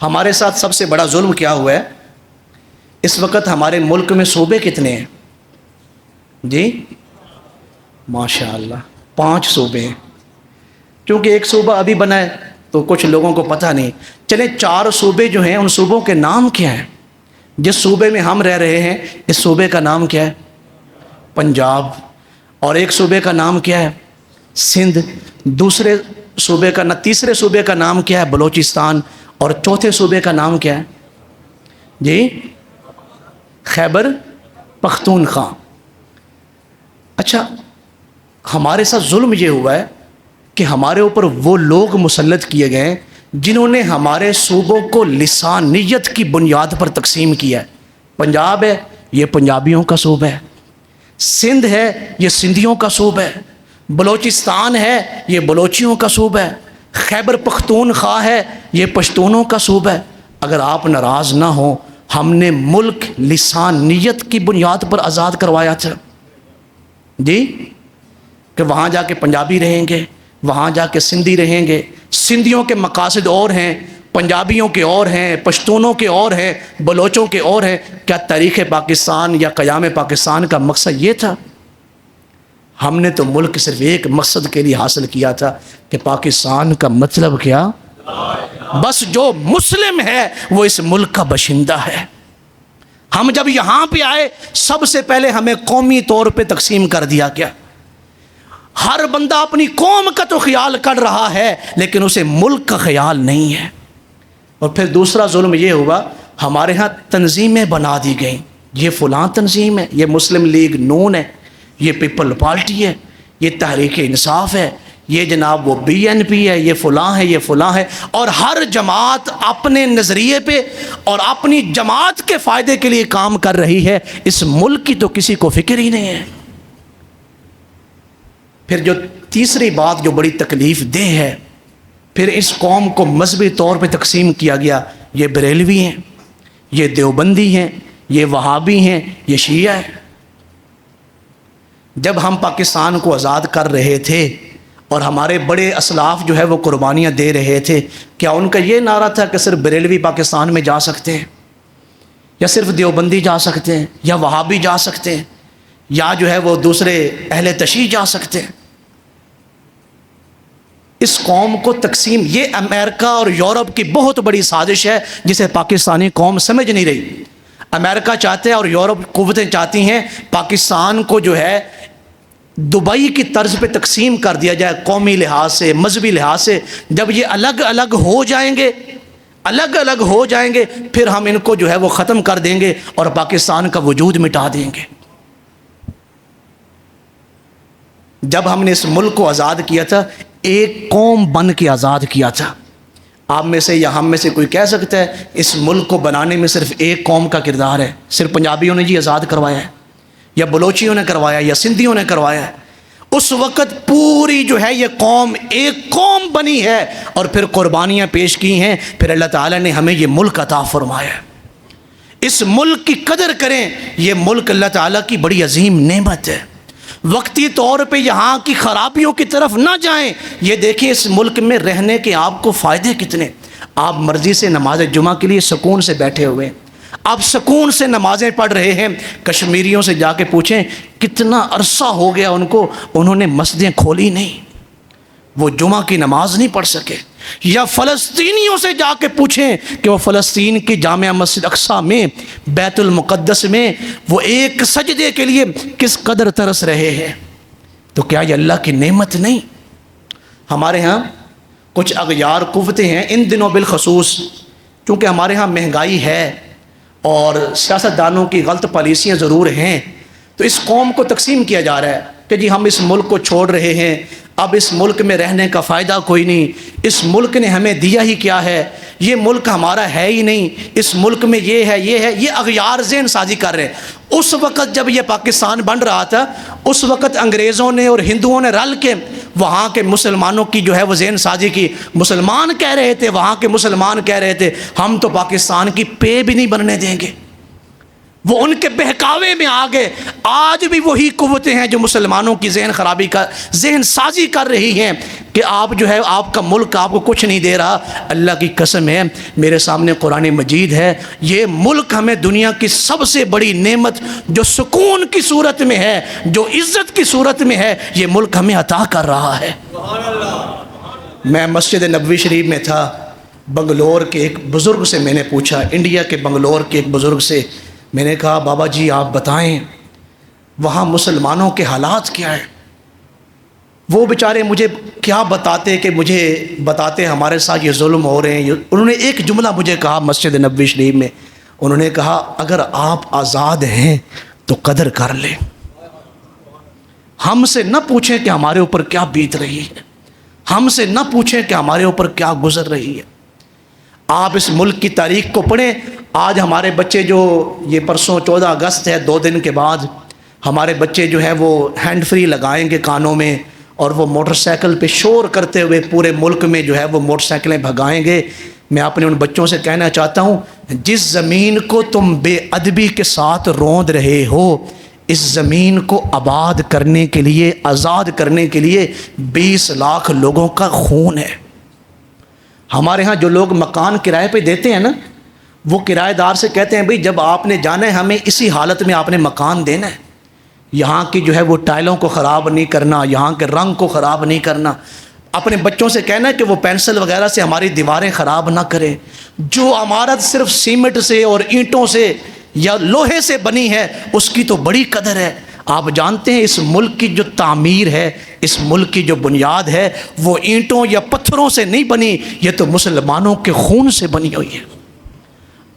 ہمارے ساتھ سب سے بڑا ظلم کیا ہوا ہے؟ اس وقت ہمارے ملک میں صوبے کتنے ہیں جی؟ ماشاء اللہ 5 صوبے ہیں۔ کیونکہ ایک صوبہ ابھی بنا ہے تو کچھ لوگوں کو پتہ نہیں۔ چلیں 4 صوبے جو ہیں ان صوبوں کے نام کیا ہیں؟ جس صوبے میں ہم رہ رہے ہیں اس صوبے کا نام کیا ہے؟ پنجاب۔ اور ایک صوبے کا نام کیا ہے؟ سندھ۔ دوسرے صوبے کا تیسرے صوبے کا نام کیا ہے؟ بلوچستان۔ اور چوتھے صوبے کا نام کیا ہے جی؟ خیبر پختونخوا۔ اچھا، ہمارے ساتھ ظلم یہ ہوا ہے کہ ہمارے اوپر وہ لوگ مسلط کیے گئے جنہوں نے ہمارے صوبوں کو لسانیت کی بنیاد پر تقسیم کیا ہے۔ پنجاب ہے یہ پنجابیوں کا صوبہ ہے، سندھ ہے یہ سندھیوں کا صوبہ ہے، بلوچستان ہے یہ بلوچیوں کا صوبہ ہے، خیبر پختونخوا ہے یہ پشتونوں کا صوبہ ہے۔ اگر آپ ناراض نہ ہوں، ہم نے ملک لسانیت کی بنیاد پر آزاد کروایا تھا جی، کہ وہاں جا کے پنجابی رہیں گے، وہاں جا کے سندھی رہیں گے۔ سندھیوں کے مقاصد اور ہیں، پنجابیوں کے اور ہیں، پشتونوں کے اور ہیں، بلوچوں کے اور ہیں۔ کیا تاریخ پاکستان یا قیام پاکستان کا مقصد یہ تھا؟ ہم نے تو ملک صرف ایک مقصد کے لیے حاصل کیا تھا کہ پاکستان کا مطلب کیا؟ بس جو مسلم ہے وہ اس ملک کا باشندہ ہے۔ ہم جب یہاں پہ آئے سب سے پہلے ہمیں قومی طور پہ تقسیم کر دیا گیا۔ ہر بندہ اپنی قوم کا تو خیال کر رہا ہے لیکن اسے ملک کا خیال نہیں ہے۔ اور پھر دوسرا ظلم یہ ہوا، ہمارے ہاں تنظیمیں بنا دی گئیں، یہ فلاں تنظیم ہے، یہ مسلم لیگ نون ہے، یہ پیپل پارٹی ہے، یہ تحریک انصاف ہے، یہ جناب وہ BNP ہے، یہ فلاں ہے، یہ فلاں ہے۔ اور ہر جماعت اپنے نظریے پہ اور اپنی جماعت کے فائدے کے لیے کام کر رہی ہے، اس ملک کی تو کسی کو فکر ہی نہیں ہے۔ پھر جو تیسری بات جو بڑی تکلیف دہ ہے، پھر اس قوم کو مذہبی طور پہ تقسیم کیا گیا، یہ بریلوی ہیں، یہ دیوبندی ہیں، یہ وہابی ہیں، یہ شیعہ ہیں۔ جب ہم پاکستان کو آزاد کر رہے تھے اور ہمارے بڑے اسلاف جو ہے وہ قربانیاں دے رہے تھے، کیا ان کا یہ نعرہ تھا کہ صرف بریلوی پاکستان میں جا سکتے ہیں، یا صرف دیوبندی جا سکتے ہیں، یا وہابی جا سکتے ہیں، یا جو ہے وہ دوسرے اہل تشیع جا سکتے ہیں؟ اس قوم کو تقسیم، یہ امریکہ اور یورپ کی بہت بڑی سازش ہے جسے پاکستانی قوم سمجھ نہیں رہی۔ امریکہ چاہتے ہیں اور یورپ قوتیں چاہتی ہیں پاکستان کو جو ہے دبئی کی طرز پہ تقسیم کر دیا جائے، قومی لحاظ سے، مذہبی لحاظ سے۔ جب یہ الگ الگ ہو جائیں گے، الگ الگ ہو جائیں گے، پھر ہم ان کو جو ہے وہ ختم کر دیں گے اور پاکستان کا وجود مٹا دیں گے۔ جب ہم نے اس ملک کو آزاد کیا تھا، ایک قوم بن کے آزاد کیا تھا۔ آپ میں سے یا ہم میں سے کوئی کہہ سکتا ہے اس ملک کو بنانے میں صرف ایک قوم کا کردار ہے؟ صرف پنجابیوں نے جی آزاد کروایا ہے، یا بلوچیوں نے کروایا، یا سندھیوں نے کروایا ہے؟ اس وقت پوری جو ہے یہ قوم ایک قوم بنی ہے اور پھر قربانیاں پیش کی ہیں، پھر اللہ تعالیٰ نے ہمیں یہ ملک عطا فرمایا ہے۔ اس ملک کی قدر کریں، یہ ملک اللہ تعالیٰ کی بڑی عظیم نعمت ہے۔ وقتی طور پہ یہاں کی خرابیوں کی طرف نہ جائیں۔ یہ دیکھیں اس ملک میں رہنے کے آپ کو فائدے کتنے۔ آپ مرضی سے نماز جمعہ کے لیے سکون سے بیٹھے ہوئے، آپ سکون سے نمازیں پڑھ رہے ہیں۔ کشمیریوں سے جا کے پوچھیں کتنا عرصہ ہو گیا ان کو، انہوں نے مسجدیں کھولی نہیں، وہ جمعہ کی نماز نہیں پڑھ سکے۔ یا فلسطینیوں سے جا کے پوچھیں کہ وہ فلسطین کی جامع مسجد اقصیٰ میں، بیت المقدس میں وہ ایک سجدے کے لیے کس قدر ترس رہے ہیں۔ تو کیا یہ اللہ کی نعمت نہیں؟ ہمارے ہاں کچھ اغیار قوتیں ہیں ان دنوں بالخصوص، کیونکہ ہمارے ہاں مہنگائی ہے اور سیاستدانوں کی غلط پالیسیاں ضرور ہیں، تو اس قوم کو تقسیم کیا جا رہا ہے کہ جی ہم اس ملک کو چھوڑ رہے ہیں، اب اس ملک میں رہنے کا فائدہ کوئی نہیں، اس ملک نے ہمیں دیا ہی کیا ہے، یہ ملک ہمارا ہے ہی نہیں، اس ملک میں یہ ہے، یہ اغیار ذہن سازی کر رہے ہیں۔ اس وقت جب یہ پاکستان بن رہا تھا، اس وقت انگریزوں نے اور ہندوؤں نے رل کے وہاں کے مسلمانوں کی جو ہے وہ ذہن سازی کی۔ مسلمان کہہ رہے تھے، وہاں کے مسلمان کہہ رہے تھے ہم تو پاکستان کی پے بھی نہیں بننے دیں گے۔ وہ ان کے بہکاوے میں آ گئے۔ آج بھی وہی قوتیں ہیں جو مسلمانوں کی ذہن سازی کر رہی ہیں کہ آپ جو ہے آپ کا ملک آپ کو کچھ نہیں دے رہا۔ اللہ کی قسم ہے، میرے سامنے قرآن مجید ہے، یہ ملک ہمیں دنیا کی سب سے بڑی نعمت جو سکون کی صورت میں ہے، جو عزت کی صورت میں ہے، یہ ملک ہمیں عطا کر رہا ہے۔ میں مسجد نبوی شریف میں تھا، بنگلور کے ایک بزرگ سے میں نے پوچھا، انڈیا کے بنگلور کے ایک بزرگ سے میں نے کہا بابا جی آپ بتائیں وہاں مسلمانوں کے حالات کیا ہیں؟ وہ بیچارے مجھے کیا بتاتے کہ مجھے بتاتے ہمارے ساتھ یہ ظلم ہو رہے ہیں۔ انہوں نے ایک جملہ مجھے کہا مسجد نبوی شریف میں، انہوں نے کہا اگر آپ آزاد ہیں تو قدر کر لیں، ہم سے نہ پوچھیں کہ ہمارے اوپر کیا بیت رہی ہے، ہم سے نہ پوچھیں کہ ہمارے اوپر کیا گزر رہی ہے۔ آپ اس ملک کی تاریخ کو پڑھیں۔ آج ہمارے بچے جو یہ پرسوں 14 اگست ہے، 2 دن کے بعد ہمارے بچے جو ہے وہ ہینڈ فری لگائیں گے کانوں میں، اور وہ موٹر سائیکل پہ شور کرتے ہوئے پورے ملک میں جو ہے وہ موٹر سائیکلیں بھگائیں گے۔ میں اپنے ان بچوں سے کہنا چاہتا ہوں، جس زمین کو تم بے ادبی کے ساتھ روند رہے ہو، اس زمین کو آباد کرنے کے لیے، آزاد کرنے کے لیے 20 لاکھ لوگوں کا خون ہے۔ ہمارے ہاں جو لوگ مکان کرائے پہ دیتے ہیں نا، وہ کرایہ دار سے کہتے ہیں بھئی جب آپ نے جانا ہے ہمیں اسی حالت میں آپ نے مکان دینا ہے، یہاں کی جو ہے وہ ٹائلوں کو خراب نہیں کرنا، یہاں کے رنگ کو خراب نہیں کرنا۔ اپنے بچوں سے کہنا ہے کہ وہ پینسل وغیرہ سے ہماری دیواریں خراب نہ کریں۔ جو عمارت صرف سیمنٹ سے اور اینٹوں سے یا لوہے سے بنی ہے اس کی تو بڑی قدر ہے۔ آپ جانتے ہیں اس ملک کی جو تعمیر ہے، اس ملک کی جو بنیاد ہے، وہ اینٹوں یا پتھروں سے نہیں بنی، یہ تو مسلمانوں کے خون سے بنی ہوئی ہے۔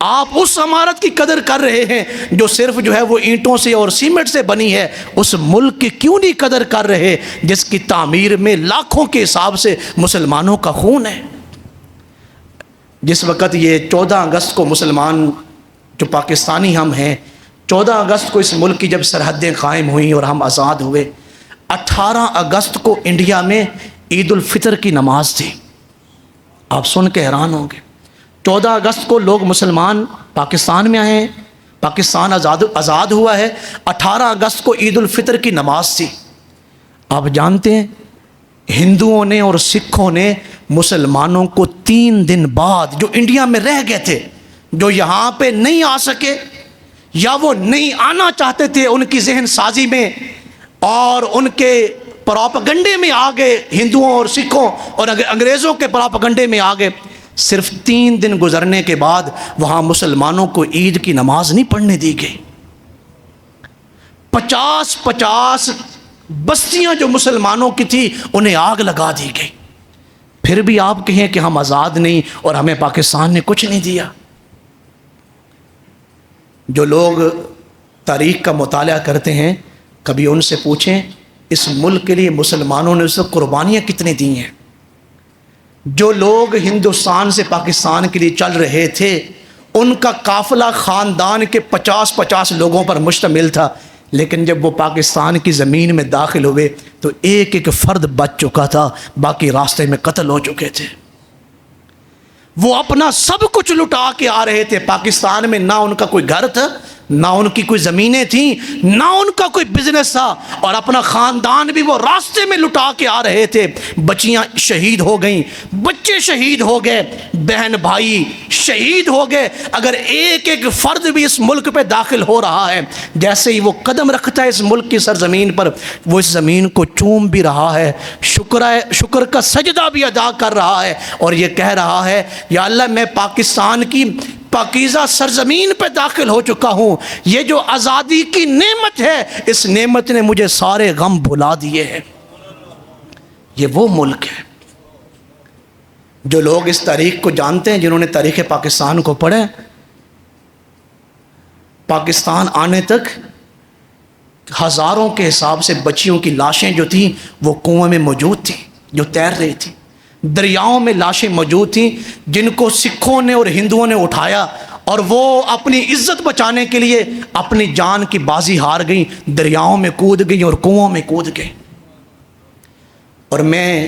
آپ اس عمارت کی قدر کر رہے ہیں جو صرف جو ہے وہ اینٹوں سے اور سیمنٹ سے بنی ہے، اس ملک کی کیوں نہیں قدر کر رہے جس کی تعمیر میں لاکھوں کے حساب سے مسلمانوں کا خون ہے۔ جس وقت یہ 14 اگست کو مسلمان جو پاکستانی ہم ہیں، 14 اگست کو اس ملک کی جب سرحدیں قائم ہوئیں اور ہم آزاد ہوئے، 18 اگست کو انڈیا میں عید الفطر کی نماز تھی۔ آپ سن کے حیران ہوں گے، 14 اگست کو لوگ مسلمان پاکستان میں آئے ہیں، پاکستان آزاد ہوا ہے، 18 اگست کو عید الفطر کی نماز تھی۔ آپ جانتے ہیں ہندوؤں نے اور سکھوں نے مسلمانوں کو 3 دن بعد، جو انڈیا میں رہ گئے تھے، جو یہاں پہ نہیں آ سکے یا وہ نہیں آنا چاہتے تھے، ان کی ذہن سازی میں اور ان کے پراپگنڈے میں آ گئے، ہندوؤں اور سکھوں اور انگریزوں کے پراپگنڈے میں آ گئے، صرف 3 دن گزرنے کے بعد وہاں مسلمانوں کو عید کی نماز نہیں پڑھنے دی گئی۔ 50 بستیاں جو مسلمانوں کی تھی انہیں آگ لگا دی گئی۔ پھر بھی آپ کہیں کہ ہم آزاد نہیں اور ہمیں پاکستان نے کچھ نہیں دیا۔ جو لوگ تاریخ کا مطالعہ کرتے ہیں کبھی ان سے پوچھیں اس ملک کے لیے مسلمانوں نے اس وقت قربانیاں کتنی دی ہیں۔ جو لوگ ہندوستان سے پاکستان کے لیے چل رہے تھے ان کا قافلہ خاندان کے 50 لوگوں پر مشتمل تھا، لیکن جب وہ پاکستان کی زمین میں داخل ہوئے تو ایک ایک فرد بچ چکا تھا، باقی راستے میں قتل ہو چکے تھے۔ وہ اپنا سب کچھ لٹا کے آ رہے تھے۔ پاکستان میں نہ ان کا کوئی گھر تھا، نہ ان کی کوئی زمینیں تھیں، نہ ان کا کوئی بزنس تھا، اور اپنا خاندان بھی وہ راستے میں لٹا کے آ رہے تھے۔ بچیاں شہید ہو گئیں، بچے شہید ہو گئے، بہن بھائی شہید ہو گئے۔ اگر ایک ایک فرد بھی اس ملک پہ داخل ہو رہا ہے، جیسے ہی وہ قدم رکھتا ہے اس ملک کی سرزمین پر، وہ اس زمین کو چوم بھی رہا ہے، شکر کا سجدہ بھی ادا کر رہا ہے، اور یہ کہہ رہا ہے یا اللہ میں پاکستان کی پاکیزہ سرزمین پہ داخل ہو چکا ہوں، یہ جو آزادی کی نعمت ہے اس نعمت نے مجھے سارے غم بھلا دیے ہیں۔ یہ وہ ملک ہے۔ جو لوگ اس تاریخ کو جانتے ہیں، جنہوں نے تاریخ پاکستان کو پڑھا، پاکستان آنے تک ہزاروں کے حساب سے بچیوں کی لاشیں جو تھیں وہ کنویں میں موجود تھیں، جو تیر رہی تھیں، دریاؤں میں لاشیں موجود تھیں، جن کو سکھوں نے اور ہندوؤں نے اٹھایا، اور وہ اپنی عزت بچانے کے لیے اپنی جان کی بازی ہار گئیں، دریاؤں میں کود گئیں اور کنووں میں کود گئیں۔ اور میں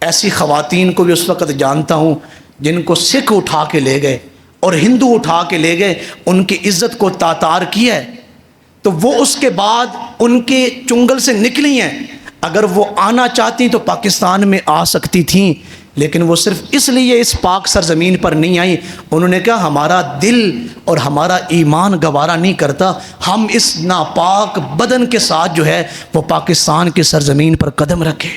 ایسی خواتین کو بھی اس وقت جانتا ہوں جن کو سکھ اٹھا کے لے گئے اور ہندو اٹھا کے لے گئے، ان کی عزت کو تاتار کیا ہے، تو وہ اس کے بعد ان کے چنگل سے نکلی ہیں۔ اگر وہ آنا چاہتی تو پاکستان میں آ سکتی تھیں، لیکن وہ صرف اس لیے اس پاک سرزمین پر نہیں آئیں، انہوں نے کہا ہمارا دل اور ہمارا ایمان گوارا نہیں کرتا ہم اس ناپاک بدن کے ساتھ جو ہے وہ پاکستان کی سرزمین پر قدم رکھیں۔